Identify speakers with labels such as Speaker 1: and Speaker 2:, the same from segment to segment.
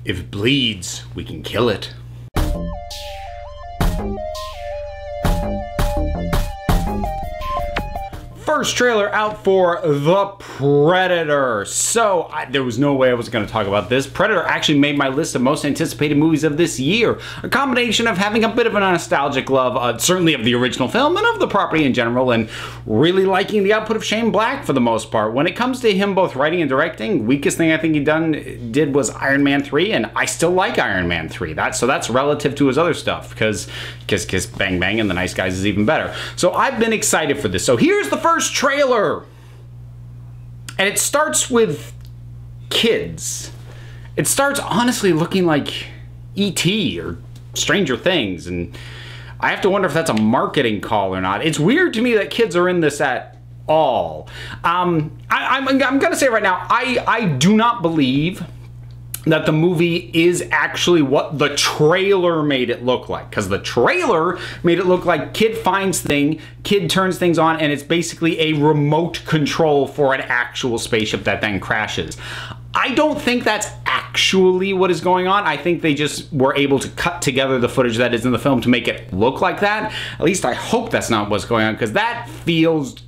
Speaker 1: If it bleeds, we can kill it. First trailer out for The Predator. So there was no way I was going to talk about this. Predator actually made my list of most anticipated movies of this year. A combination of having a bit of a nostalgic love, certainly of the original film and of the property in general, and really liking the output of Shane Black for the most part. When it comes to him both writing and directing, weakest thing I think he did was Iron Man 3, and I still like Iron Man 3. So that's relative to his other stuff, because Kiss Kiss Bang Bang and The Nice Guys is even better. So I've been excited for this. So here's the first trailer, and it starts with kids. It starts honestly looking like E.T. or Stranger Things, and I have to wonder if that's a marketing call or not. It's weird to me that kids are in this at all. I'm gonna say right now, I do not believe that the movie is actually what the trailer made it look like. Because the trailer made it look like kid finds thing, kid turns things on, and it's basically a remote control for an actual spaceship that then crashes. I don't think that's actually what is going on. I think they just were able to cut together the footage that is in the film to make it look like that. At least I hope that's not what's going on, because that feels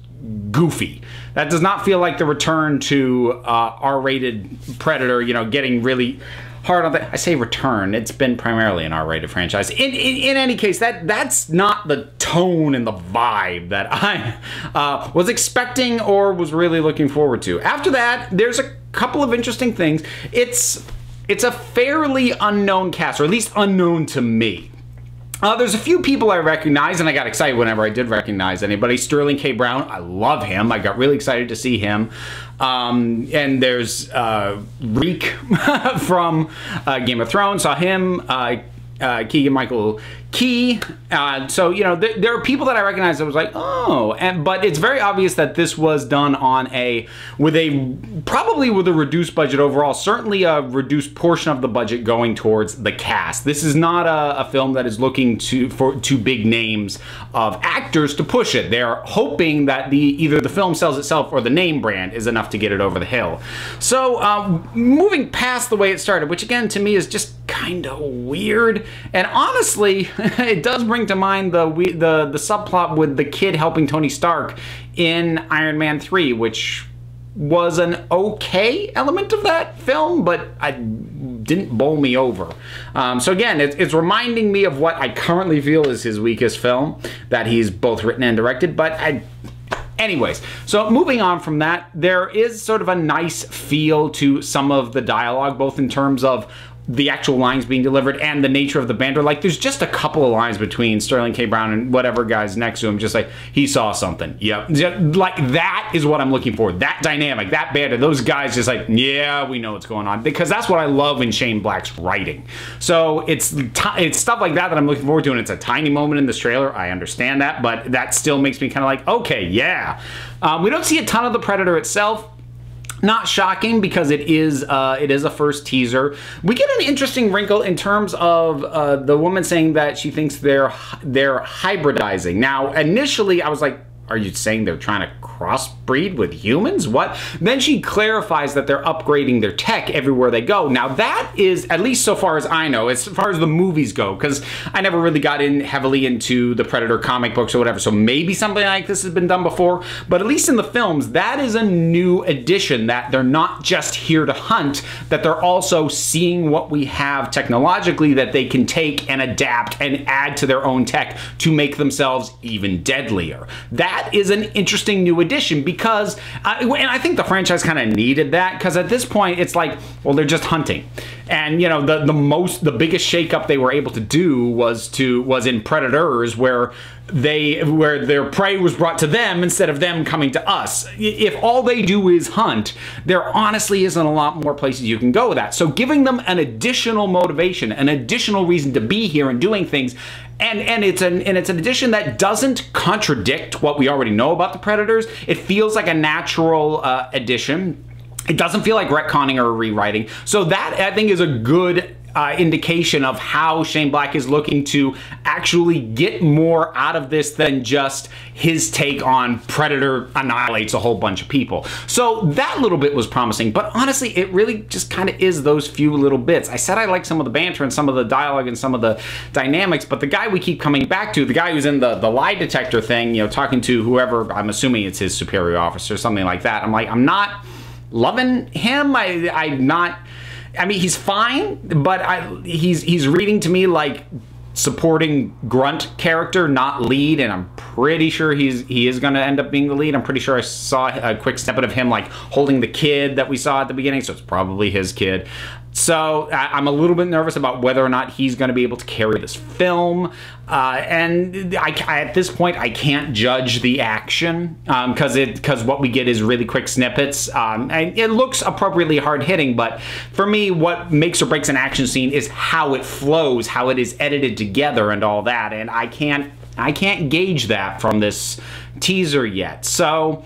Speaker 1: goofy. That does not feel like the return to R-rated Predator, you know, getting really hard on that. I say return, it's been primarily an R-rated franchise. In any case, that's not the tone and the vibe that I was expecting or was really looking forward to. After that, there's a couple of interesting things. It's a fairly unknown cast, or at least unknown to me. There's a few people I recognize, and I got excited whenever I did recognize anybody. Sterling K. Brown, I love him. I got really excited to see him. And there's Reek from Game of Thrones, saw him. Keegan-Michael Key. So, you know, there are people that I recognize that was like, oh, but it's very obvious that this was done on probably with a reduced budget overall, certainly a reduced portion of the budget going towards the cast. This is not a film that is looking for big names of actors to push it. They're hoping that either the film sells itself or the name brand is enough to get it over the hill. So, moving past the way it started, which again to me is just kind of weird, and honestly, it does bring to mind the subplot with the kid helping Tony Stark in Iron Man 3, which was an okay element of that film, but I didn't bowl me over. So again, it's reminding me of what I currently feel is his weakest film that he's both written and directed, but anyways, so moving on from that, there is sort of a nice feel to some of the dialogue, both in terms of the actual lines being delivered and the nature of the banter. Like, there's just a couple of lines between Sterling K. Brown and whatever guy's next to him, just like, he saw something. Yep. Like, that is what I'm looking for. That dynamic, that banter, those guys just like, yeah, we know what's going on. Because that's what I love in Shane Black's writing. So it's stuff like that I'm looking forward to, and it's a tiny moment in this trailer. I understand that, but that still makes me kind of like, okay, yeah. We don't see a ton of the Predator itself. Not shocking, because it is a first teaser. We get an interesting wrinkle in terms of the woman saying that she thinks they're hybridizing. Now, initially, I was like, are you saying they're trying to crossbreed with humans? What? Then she clarifies that they're upgrading their tech everywhere they go. Now that is, at least so far as I know, as far as the movies go, because I never really got in heavily into the Predator comic books or whatever, so maybe something like this has been done before, but at least in the films, that is a new addition, that they're not just here to hunt, that they're also seeing what we have technologically that they can take and adapt and add to their own tech to make themselves even deadlier. That is an interesting new addition, because and I think the franchise kind of needed that, because at this point it's like, well, they're just hunting, and you know, the biggest shakeup they were able to do was in Predators, where their prey was brought to them instead of them coming to us. If all they do is hunt, there honestly isn't a lot more places you can go with that. So giving them an additional motivation, an additional reason to be here and doing things, and it's an addition that doesn't contradict what we already know about the Predators. It feels like a natural addition. It doesn't feel like retconning or rewriting. So that, I think, is a good indication of how Shane Black is looking to actually get more out of this than just his take on Predator annihilates a whole bunch of people. So that little bit was promising, but honestly, it really just kind of is those few little bits. I said I like some of the banter and some of the dialogue and some of the dynamics, but the guy we keep coming back to, the guy who's in the lie detector thing, you know, talking to whoever, I'm assuming it's his superior officer, something like that. I'm like, I'm not loving him. I mean, he's fine, but he's reading to me like supporting grunt character, not lead, and I'm pretty sure he is going to end up being the lead. I'm pretty sure I saw a quick snippet of him like holding the kid that we saw at the beginning, so it's probably his kid. So I'm a little bit nervous about whether or not he's going to be able to carry this film. And at this point, I can't judge the action because what we get is really quick snippets. And it looks appropriately hard-hitting, but for me, what makes or breaks an action scene is how it flows, how it is edited together and all that. And I can't gauge that from this teaser yet. So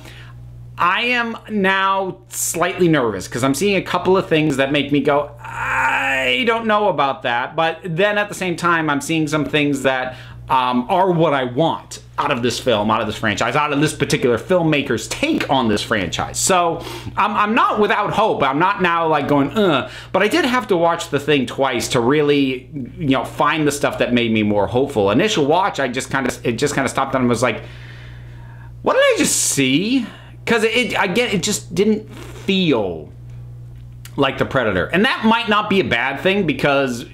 Speaker 1: I am now slightly nervous because I'm seeing a couple of things that make me go, I don't know about that. But then at the same time, I'm seeing some things that are what I want out of this film, out of this franchise, out of this particular filmmaker's take on this franchise. So I'm not without hope. I'm not now like going, but I did have to watch the thing twice to really, you know, find the stuff that made me more hopeful. Initial watch, it just kind of stopped and was like, what did I just see? Because it just didn't feel like the Predator. And that might not be a bad thing because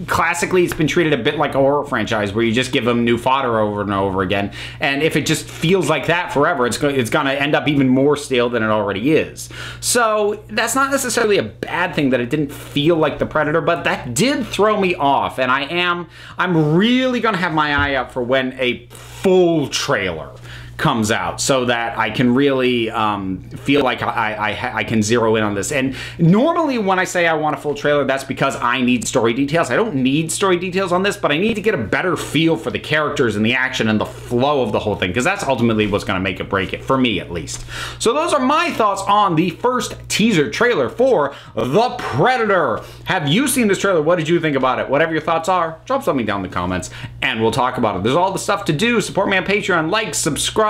Speaker 1: classically it's been treated a bit like a horror franchise where you just give them new fodder over and over again. And if it just feels like that forever, it's going to end up even more stale than it already is. So that's not necessarily a bad thing that it didn't feel like the Predator, but that did throw me off. And I'm really going to have my eye out for when a full trailer comes out so that I can really feel like I can zero in on this. And normally when I say I want a full trailer, that's because I need story details. I don't need story details on this, but I need to get a better feel for the characters and the action and the flow of the whole thing, because that's ultimately what's going to make it break it, for me at least. So those are my thoughts on the first teaser trailer for The Predator. Have you seen this trailer? What did you think about it? Whatever your thoughts are, drop something down in the comments and we'll talk about it. There's all the stuff to do. Support me on Patreon, like, subscribe,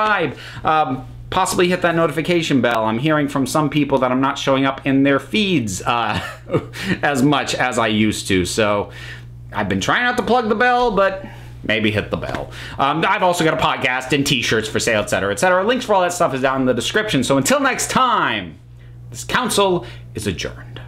Speaker 1: possibly hit that notification bell. I'm hearing from some people that I'm not showing up in their feeds as much as I used to. So I've been trying not to plug the bell, but maybe hit the bell. I've also got a podcast and t-shirts for sale, etc., etc. Links for all that stuff is down in the description. So until next time, this council is adjourned.